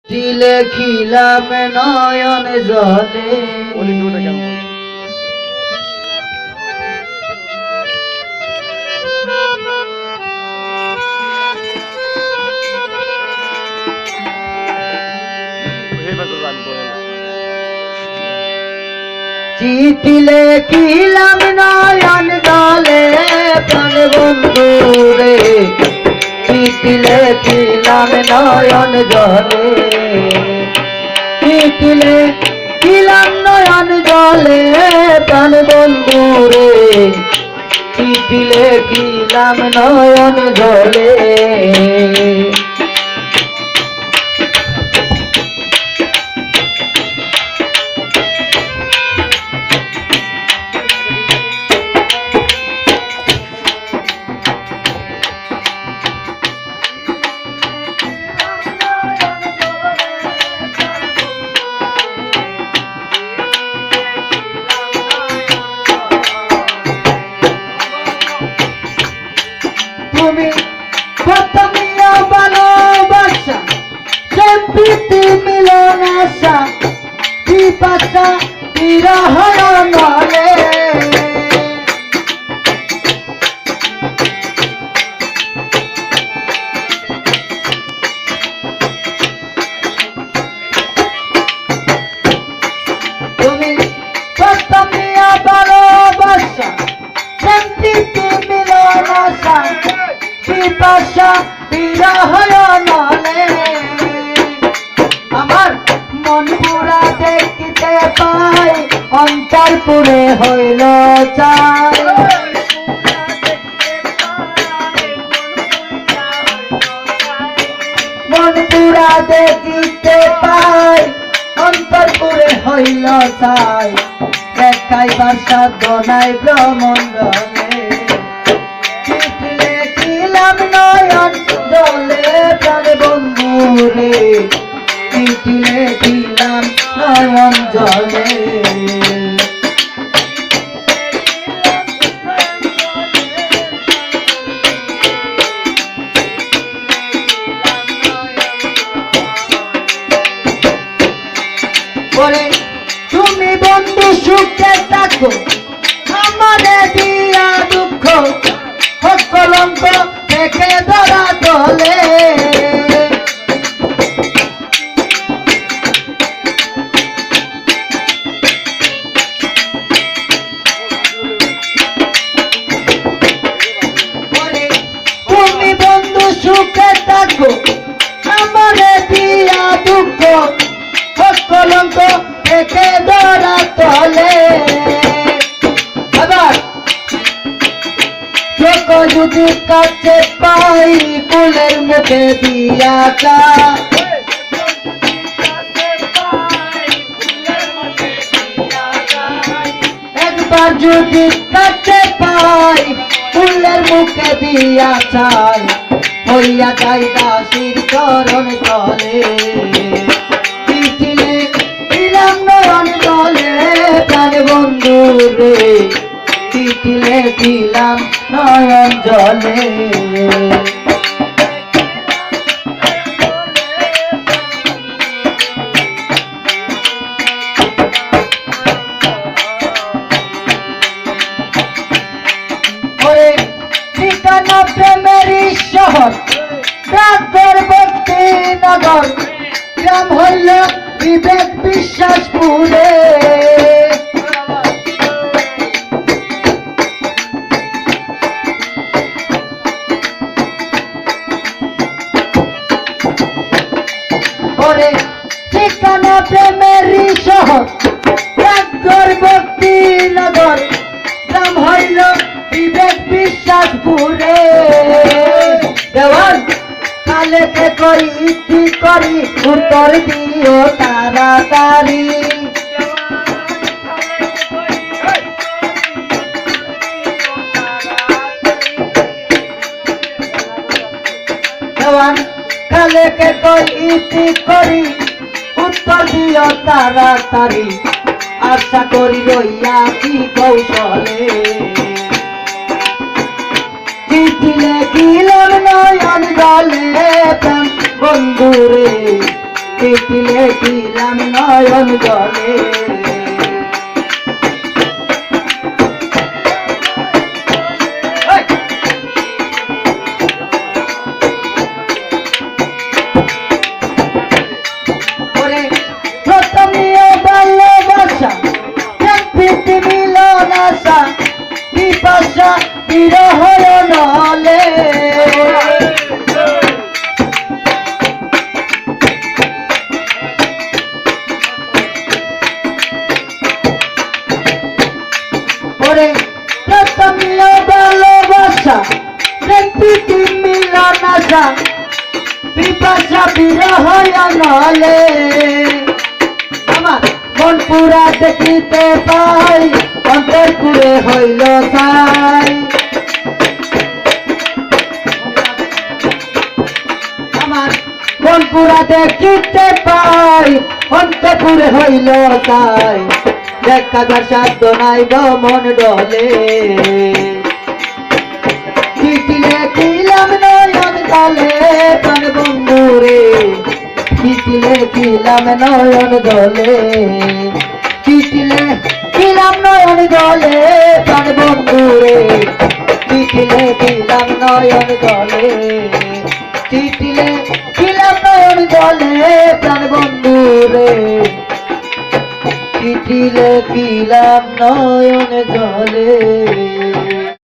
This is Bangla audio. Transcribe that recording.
লিখিলাম নয়ন জলে চিঠি লিখিলাম নয়ন জলে প্রাণ বন্ধু রে চিঠি লিখিলাম নয়ন জলে চিঠি লিখিলাম নয়ন জলে প্রাণ বন্ধু রে চিঠি লিখিলাম নয়ন জলে তুমি প্রথমিয়া ভালোবাসা সে প্রীতি মিলন আশা পিপাসা বিরহ নলে তুমি প্রথমিয়া ভালোবাসা সে প্রীতি মিলন আশা পিপাসা বিরহ নলে আমার মন পুরা দেখিতে পাই অন্তর পুরে হইল চাই মন পুরা দেখিতে পাই অন্তর পুরে হইল চাই দেখাইবার সাধ্য নাই ব্রহ্মণ্ডলে নয়ন জলে প্রাণ বন্ধু রে চিঠি লিখিলাম নয়ন জলে বলে তুমি বন্ধু সুখে থাকো আমারে দিয়া দুঃখ কলঙ্ক দেখে ধরা দলে তুমি বন্ধু সুখে থাকো আমারে দিয়া দুঃখ কলঙ্ক দেখে ধরা তলে আবার যদি কাছে পাই ফুলের মুখে দিয়া চা একবার যদি কাছে পাই ফুলের মুখে দিয়া চাই হইয়া যাই দাসীর চরণ তলে চিঠি লিখিলাম নয়ন জলে প্রাণ বন্ধু রে চিঠি লিখিলাম নয়ন জলে ওরে ঠিকানা প্রেমের শহর ডাকঘর ভক্তি নগর গ্রাম হইল বিবেক বিশ্বাসপুরে ঠিকানা প্রেমের শহর ডাকঘর ভক্তি নগর গ্রাম হইল বিবেক বিশ্বাসপুরে দেওয়ান কালেকে করি ইতি করি উত্তর দিও তাড়াতাড়ি দেওয়ান কালেকে করি ইতি করি উত্তর দিও তাড়াতাড়ি আশা করি রইয়াছি কৌশলে চিঠি লিখিলাম নয়ন জলে বন্ধুরে চিঠি লিখিলাম নয়ন জলে ওরে প্রথমীয় ভালোবাসা প্রীতি মিলন আশা পিপাসা বিরহ নলে ওরে প্রথমীয় ভালোবাসা প্রীতি মিলন আশা পিপাসা বিরহ নলে আমার মন পুরা দেখিতে পাই অন্তর পুরে হইল তাই আমার মন পুরা দেখিতে পাই অন্তর পুরে হইল তাই দেখা যার সাধ্য নাই গো মন ডলে চিঠি লিখিলাম নয়ন জলে প্রাণ বন্ধু রে চিঠি লিখিলাম নয়ন জলে চিঠি লিখিলাম নয়ন জলে প্রাণ বন্ধু রে চিঠি লিখিলাম নয়ন জলে চিঠি লিখিলাম নয়ন জলে প্রাণ বন্ধু রে চিঠি লিখিলাম নয়ন জলে